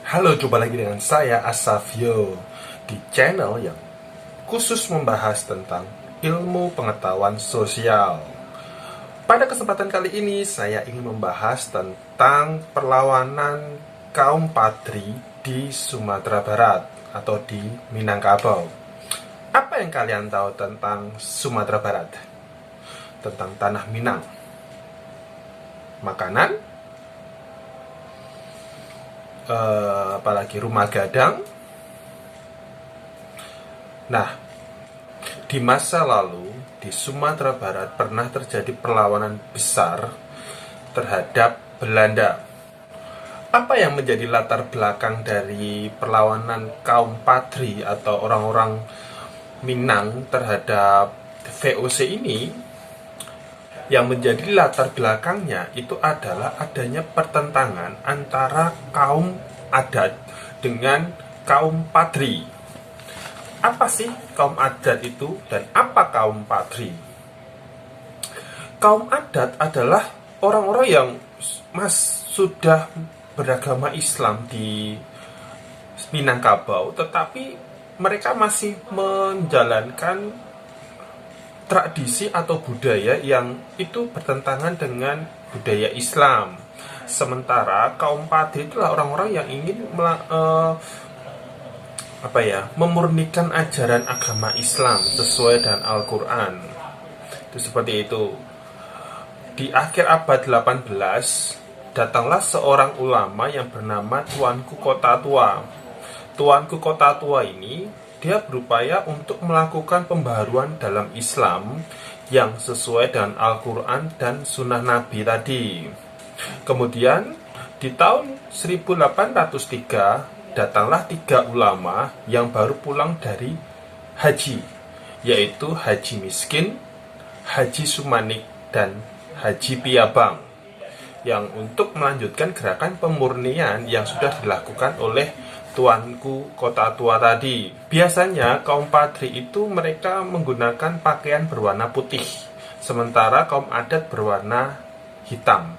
Halo, jumpa lagi dengan saya Asafio di channel yang khusus membahas tentang ilmu pengetahuan sosial. Pada kesempatan kali ini saya ingin membahas tentang perlawanan kaum Padri di Sumatera Barat atau di Minangkabau. Apa yang kalian tahu tentang Sumatera Barat? Tentang tanah Minang? Makanan? Apalagi rumah gadang. Nah, di masa lalu di Sumatera Barat pernah terjadi perlawanan besar terhadap Belanda. Apa yang menjadi latar belakang dari perlawanan kaum Padri atau orang-orang Minang terhadap VOC ini? Yang menjadi latar belakangnya itu adalah adanya pertentangan antara kaum adat dengan kaum Padri. Apa sih kaum adat itu dan apa kaum Padri? Kaum adat adalah orang-orang yang sudah beragama Islam di Minangkabau, tetapi mereka masih menjalankan tradisi atau budaya yang itu bertentangan dengan budaya Islam. Sementara kaum Padri itulah orang-orang yang ingin memurnikan ajaran agama Islam sesuai dengan Al-Quran. Itu seperti itu. Di akhir abad 18, datanglah seorang ulama yang bernama Tuanku Kota Tua. Tuanku Kota Tua ini dia berupaya untuk melakukan pembaharuan dalam Islam yang sesuai dengan Al-Quran dan Sunnah Nabi tadi. Kemudian di tahun 1803 datanglah 3 ulama yang baru pulang dari haji, yaitu Haji Miskin, Haji Sumanik, dan Haji Piabang, yang untuk melanjutkan gerakan pemurnian yang sudah dilakukan oleh Tuanku Kota Tua tadi. Biasanya kaum Padri itu mereka menggunakan pakaian berwarna putih, sementara kaum adat berwarna hitam.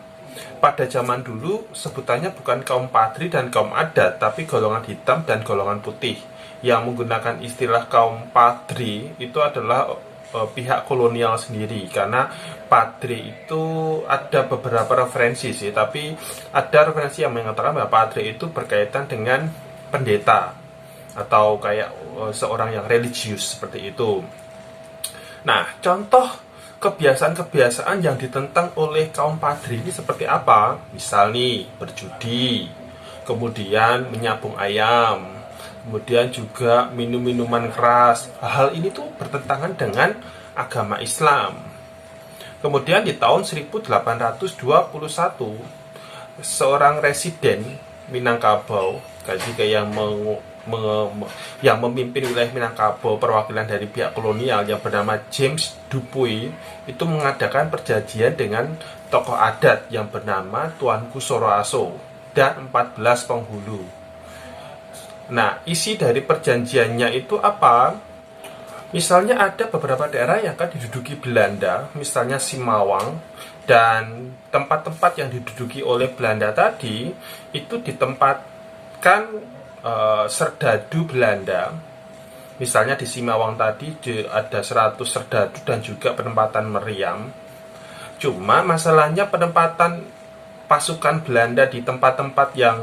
Pada zaman dulu sebutannya bukan kaum Padri dan kaum adat, tapi golongan hitam dan golongan putih. Yang menggunakan istilah kaum Padri itu adalah pihak kolonial sendiri, karena Padri itu ada beberapa referensi sih, tapi ada referensi yang mengatakan bahwa Padri itu berkaitan dengan pendeta atau kayak seorang yang religius seperti itu. Nah, contoh kebiasaan-kebiasaan yang ditentang oleh kaum Padri ini seperti apa? Misal nih, berjudi, kemudian menyabung ayam, kemudian juga minum-minuman keras. Hal ini tuh bertentangan dengan agama Islam. Kemudian di tahun 1821, seorang residen Minangkabau, yang memimpin wilayah Minangkabau, perwakilan dari pihak kolonial yang bernama James Dupuy, itu mengadakan perjanjian dengan tokoh adat yang bernama Tuanku Soroaso dan 14 penghulu. Nah, isi dari perjanjiannya itu apa? Misalnya ada beberapa daerah yang akan diduduki Belanda, misalnya Simawang, dan tempat-tempat yang diduduki oleh Belanda tadi itu ditempatkan serdadu Belanda. Misalnya di Simawang tadi ada 100 serdadu dan juga penempatan meriam. Cuma masalahnya penempatan pasukan Belanda di tempat-tempat yang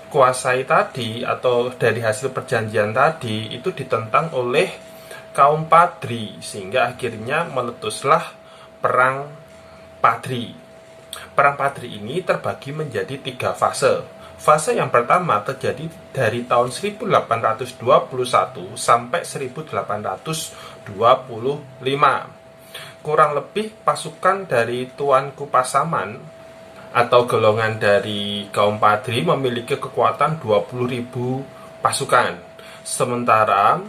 dikuasai tadi atau dari hasil perjanjian tadi itu ditentang oleh kaum Padri, sehingga akhirnya meletuslah Perang Padri. Perang Padri ini terbagi menjadi 3 fase. Fase yang pertama terjadi dari tahun 1821 sampai 1825. Kurang lebih pasukan dari Tuanku Pasaman atau golongan dari kaum Padri memiliki kekuatan 20.000 pasukan. Sementara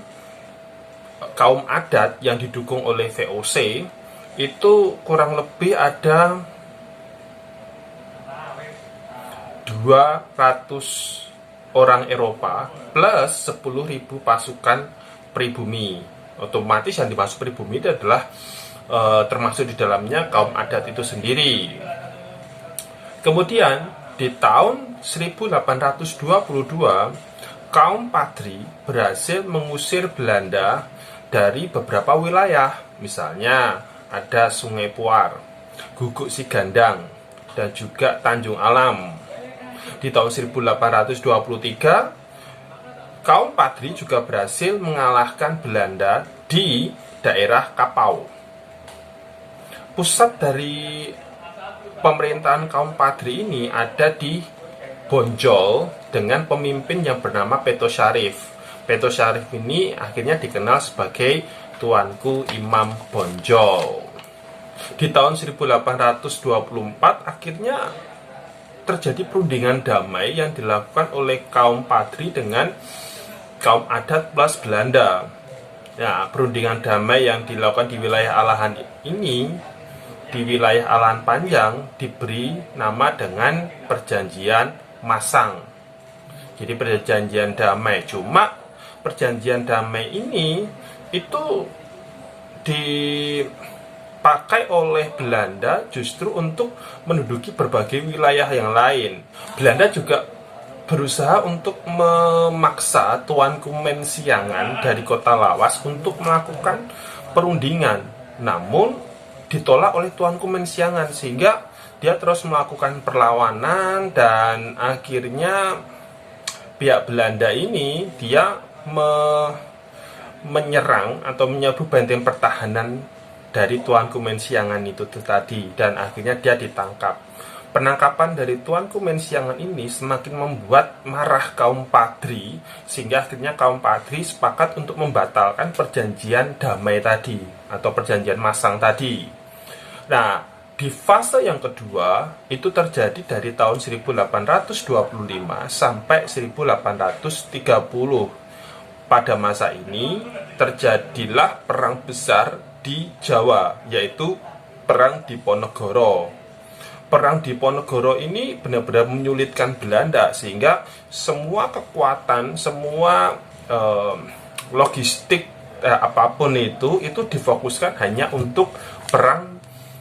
kaum adat yang didukung oleh VOC itu kurang lebih ada 200 orang Eropa plus 10.000 pasukan pribumi. Otomatis yang dimaksud pribumi itu adalah termasuk di dalamnya kaum adat itu sendiri. Kemudian Di tahun 1822, kaum Padri berhasil mengusir Belanda dari beberapa wilayah. Misalnya ada Sungai Puar, Guguk Sigandang, dan juga Tanjung Alam. Di tahun 1823, kaum Padri juga berhasil mengalahkan Belanda di daerah Kapau. Pusat dari pemerintahan kaum Padri ini ada di Bonjol dengan pemimpin yang bernama Peto Syarif. Peto Syarif ini akhirnya dikenal sebagai Tuanku Imam Bonjol. Di tahun 1824 akhirnya terjadi perundingan damai yang dilakukan oleh kaum Padri dengan kaum adat plus Belanda. Nah, perundingan damai yang dilakukan di wilayah Alahan ini, di wilayah Alahan Panjang, diberi nama dengan Perjanjian Masang. Jadi perjanjian damai. Cuma perjanjian damai ini itu dipakai oleh Belanda justru untuk menduduki berbagai wilayah yang lain. Belanda juga berusaha untuk memaksa Tuanku Mensiangan dari kota Lawas untuk melakukan perundingan. Namun ditolak oleh Tuanku Mensiangan, sehingga dia terus melakukan perlawanan, dan akhirnya pihak Belanda ini dia menyerang atau menyerbu benteng pertahanan dari Tuanku Mensiangan itu tadi, dan akhirnya dia ditangkap. Penangkapan dari Tuanku Mensiangan ini semakin membuat marah kaum Padri, sehingga akhirnya kaum Padri sepakat untuk membatalkan perjanjian damai tadi atau perjanjian Masang tadi. Nah, di fase yang kedua itu terjadi dari tahun 1825 sampai 1830. Pada masa ini terjadilah perang besar di Jawa, yaitu Perang Diponegoro. Perang Diponegoro ini benar-benar menyulitkan Belanda, sehingga semua kekuatan, semua logistik apapun itu difokuskan hanya untuk perang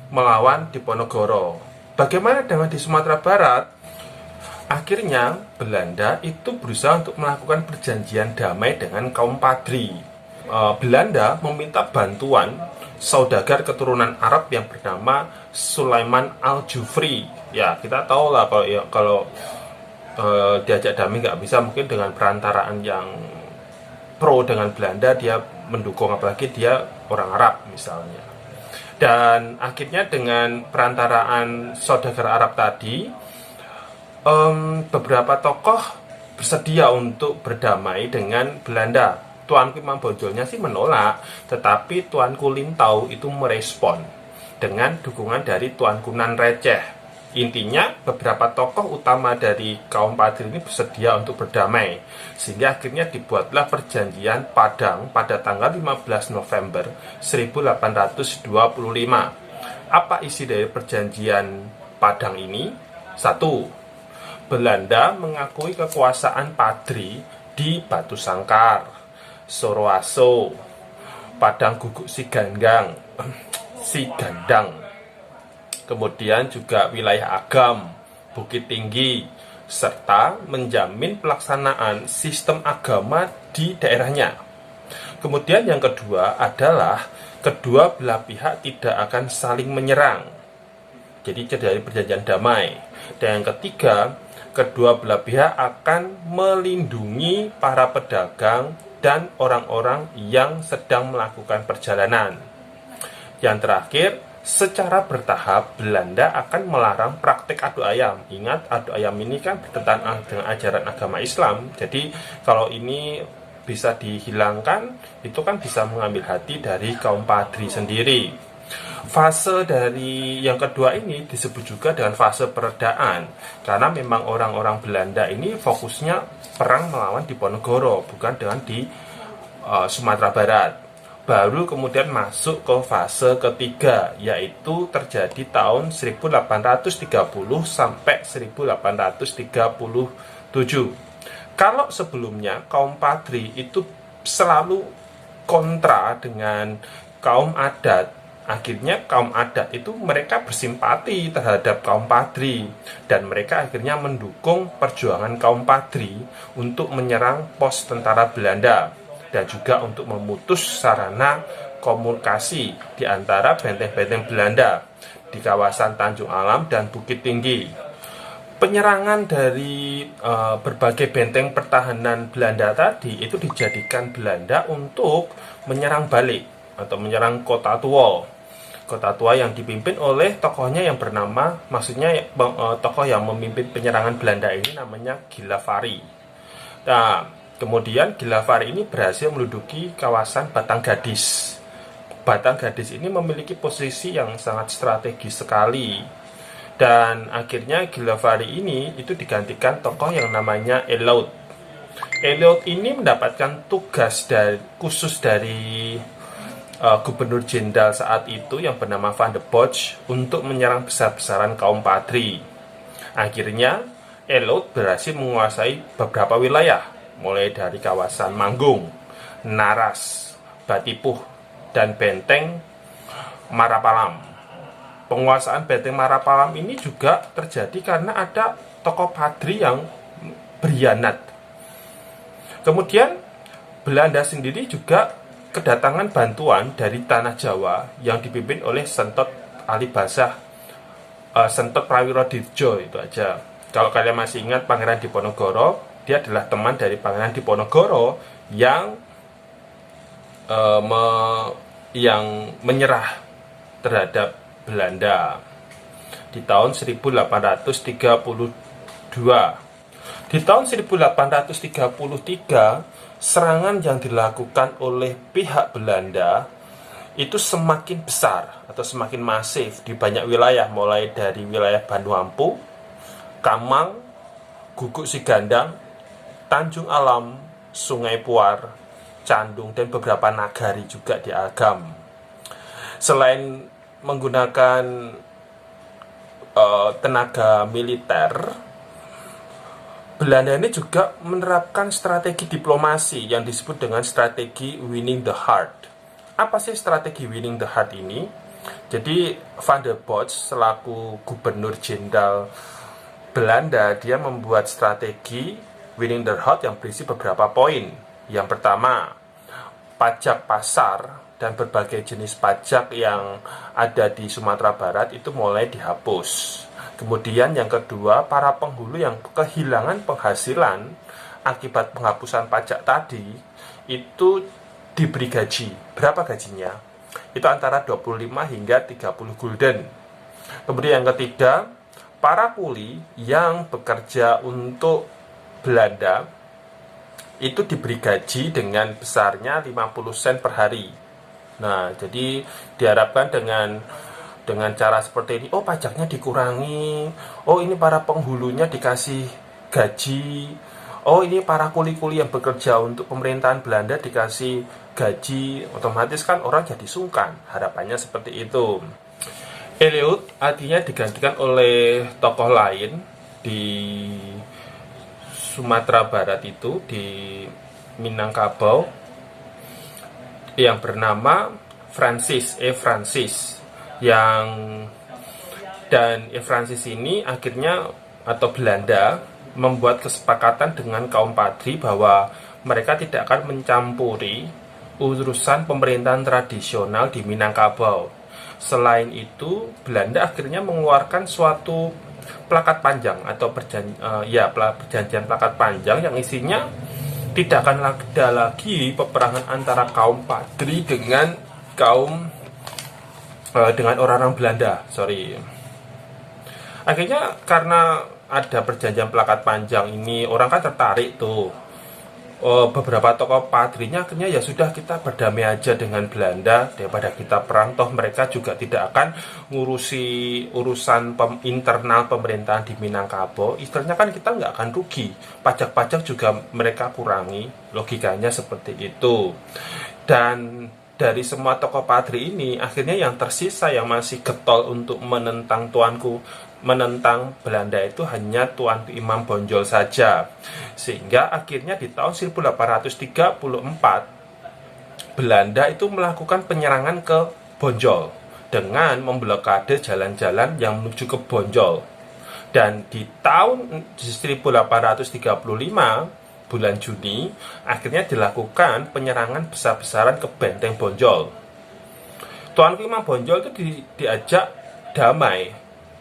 melawan Diponegoro. Bagaimana dengan di Sumatera Barat? Akhirnya Belanda itu berusaha untuk melakukan perjanjian damai dengan kaum Padri. Belanda meminta bantuan saudagar keturunan Arab yang bernama Sulaiman Al-Jufri. Ya, kita tahu lah kalau diajak damai nggak bisa, mungkin dengan perantaraan yang pro dengan Belanda, dia mendukung, apalagi dia orang Arab misalnya. Dan akhirnya dengan perantaraan saudagar Arab tadi, beberapa tokoh bersedia untuk berdamai dengan Belanda. Tuanku Imam Bonjolnya sih menolak, tetapi Tuanku Lintau itu merespon dengan dukungan dari Tuanku Nan Receh. Intinya beberapa tokoh utama dari kaum Padri ini bersedia untuk berdamai, sehingga akhirnya dibuatlah perjanjian Padang pada tanggal 15 November 1825. Apa isi dari perjanjian Padang ini? 1. Belanda mengakui kekuasaan Padri di Batu Sangkar, Soroaso, Padang Guguk Sigandang, kemudian juga wilayah Agam, Bukit Tinggi, serta menjamin pelaksanaan sistem agama di daerahnya. Kemudian yang kedua adalah kedua belah pihak tidak akan saling menyerang. Jadi dari perjanjian damai. Dan yang ketiga, kedua belah pihak akan melindungi para pedagang dan orang-orang yang sedang melakukan perjalanan. Yang terakhir, secara bertahap Belanda akan melarang praktik adu ayam. Ingat, adu ayam ini kan bertentangan dengan ajaran agama Islam. Jadi kalau ini bisa dihilangkan, itu kan bisa mengambil hati dari kaum Padri sendiri. Fase dari yang kedua ini disebut juga dengan fase peredaan, karena memang orang-orang Belanda ini fokusnya perang melawan Diponegoro, bukan dengan di Sumatera Barat. Baru kemudian masuk ke fase ketiga, yaitu terjadi tahun 1830 sampai 1837. Kalau sebelumnya kaum Padri itu selalu kontra dengan kaum adat, Akhirnya kaum adat itu mereka bersimpati terhadap kaum Padri, dan mereka akhirnya mendukung perjuangan kaum Padri untuk menyerang pos tentara Belanda dan juga untuk memutus sarana komunikasi di antara benteng-benteng Belanda di kawasan Tanjung Alam dan Bukit Tinggi. Penyerangan dari berbagai benteng pertahanan Belanda tadi itu dijadikan Belanda untuk menyerang balik atau menyerang Kota Tua. Kota Tua yang dipimpin oleh tokohnya yang bernama, maksudnya tokoh yang memimpin penyerangan Belanda ini namanya Gilavari. Nah, kemudian Gilavari ini berhasil menduduki kawasan Batang Gadis. Batang Gadis ini memiliki posisi yang sangat strategis sekali. Dan akhirnya Gilavari ini itu digantikan tokoh yang namanya Eliot. Eliot ini mendapatkan tugas khusus dari Gubernur Jenderal saat itu yang bernama Van de Bosch untuk menyerang besar-besaran kaum Padri. Akhirnya Eliot berhasil menguasai beberapa wilayah, mulai dari kawasan Manggung, Naras, Batipuh, dan Benteng Marapalam. Penguasaan Benteng Marapalam ini juga terjadi karena ada tokoh Padri yang berkhianat. Kemudian Belanda sendiri juga kedatangan bantuan dari tanah Jawa yang dipimpin oleh Sentot Alibasah, Sentot Prawiro Dirjo itu aja. Kalau kalian masih ingat Pangeran Diponegoro, dia adalah teman dari Pangeran Diponegoro yang menyerah terhadap Belanda di tahun 1832. Di tahun 1833, serangan yang dilakukan oleh pihak Belanda itu semakin besar atau semakin masif di banyak wilayah, mulai dari wilayah Banduampu, Kamang, Guguk Sigandang, Tanjung Alam, Sungai Puar, Candung, dan beberapa nagari juga di Agam. Selain menggunakan tenaga militer, Belanda ini juga menerapkan strategi diplomasi yang disebut dengan strategi winning the heart. Apa sih strategi winning the heart ini? Jadi Van der Bosch selaku Gubernur Jenderal Belanda, dia membuat strategi winning the heart yang berisi beberapa poin. Yang pertama, pajak pasar dan berbagai jenis pajak yang ada di Sumatera Barat itu mulai dihapus. Kemudian yang kedua, para penghulu yang kehilangan penghasilan akibat penghapusan pajak tadi itu diberi gaji. Berapa gajinya? Itu antara 25 hingga 30 gulden. Kemudian yang ketiga, para kuli yang bekerja untuk Belanda itu diberi gaji dengan besarnya 50 sen per hari. Nah, jadi diharapkan dengan cara seperti ini, oh pajaknya dikurangi, oh ini para penghulunya dikasih gaji, oh ini para kuli-kuli yang bekerja untuk pemerintahan Belanda dikasih gaji, otomatis kan orang jadi sungkan. Harapannya seperti itu. Eliot artinya digantikan oleh tokoh lain di Sumatera Barat itu, di Minangkabau, yang bernama Francis dan Francis ini akhirnya atau Belanda membuat kesepakatan dengan kaum Padri bahwa mereka tidak akan mencampuri urusan pemerintahan tradisional di Minangkabau. Selain itu, Belanda akhirnya mengeluarkan suatu plakat panjang atau perjanjian plakat panjang yang isinya tidak akan ada lagi peperangan antara kaum Padri dengan orang-orang Belanda. Akhirnya karena ada perjanjian plakat panjang ini, orang kan tertarik tuh. Beberapa tokoh Padrinya akhirnya ya sudah, kita berdamai aja dengan Belanda daripada kita perang, toh mereka juga tidak akan ngurusi urusan internal pemerintahan di Minangkabau. Istilahnya kan kita nggak akan rugi, pajak-pajak juga mereka kurangi, logikanya seperti itu. Dan dari semua tokoh Padri ini, akhirnya yang tersisa yang masih getol untuk menentang Belanda itu hanya Tuanku Imam Bonjol saja. Sehingga akhirnya di tahun 1834 Belanda itu melakukan penyerangan ke Bonjol. dengan memblokade jalan-jalan yang menuju ke Bonjol. Dan di tahun 1835 bulan Juni akhirnya dilakukan penyerangan besar-besaran ke benteng Bonjol. Tuanku Imam Bonjol itu diajak damai.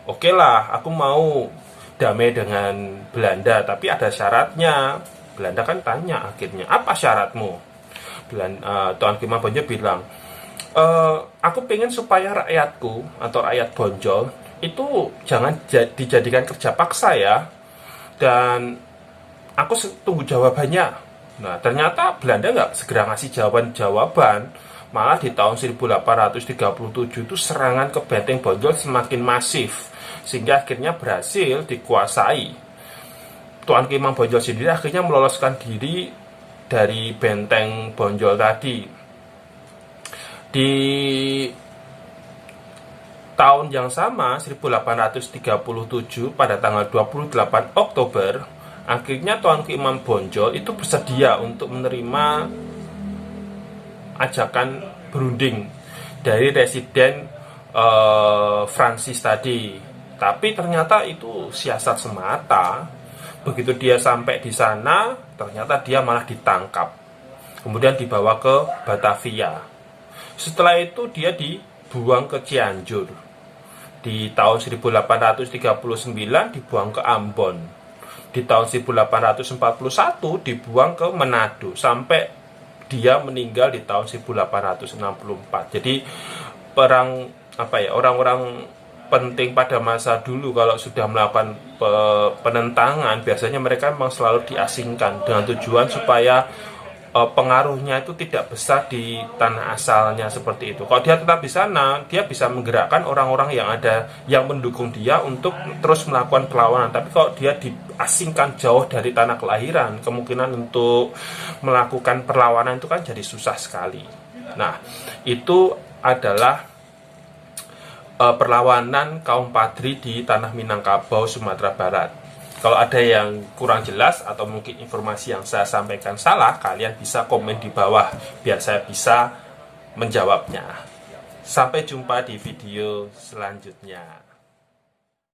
Oke lah, aku mau damai dengan Belanda, tapi ada syaratnya. Belanda kan tanya akhirnya, apa syaratmu? Tuanku Imam Bonjol bilang, aku pengen supaya rakyatku atau rakyat Bonjol itu jangan dijadikan kerja paksa ya, dan aku tunggu jawabannya. Nah, ternyata Belanda nggak segera ngasih jawaban, malah di tahun 1837 itu serangan ke benteng Bonjol semakin masif, sehingga akhirnya berhasil dikuasai. Tuan Imam Bonjol sendiri akhirnya meloloskan diri dari benteng Bonjol tadi. Di tahun yang sama, 1837, pada tanggal 28 Oktober, akhirnya Tuanku Imam Bonjol itu bersedia untuk menerima ajakan berunding dari residen Francis tadi. Tapi ternyata itu siasat semata. Begitu dia sampai di sana, ternyata dia malah ditangkap. Kemudian dibawa ke Batavia. Setelah itu dia dibuang ke Cianjur. Di tahun 1839 dibuang ke Ambon. Di tahun 1841 dibuang ke Manado sampai dia meninggal di tahun 1864. Jadi orang-orang penting pada masa dulu kalau sudah melakukan penentangan, biasanya mereka memang selalu diasingkan dengan tujuan supaya pengaruhnya itu tidak besar di tanah asalnya seperti itu. Kalau dia tetap di sana, dia bisa menggerakkan orang-orang yang mendukung dia untuk terus melakukan perlawanan. Tapi kalau dia diasingkan jauh dari tanah kelahiran, kemungkinan untuk melakukan perlawanan itu kan jadi susah sekali. Nah, itu adalah perlawanan kaum Padri di tanah Minangkabau, Sumatera Barat. Kalau ada yang kurang jelas atau mungkin informasi yang saya sampaikan salah, kalian bisa komen di bawah biar saya bisa menjawabnya. Sampai jumpa di video selanjutnya.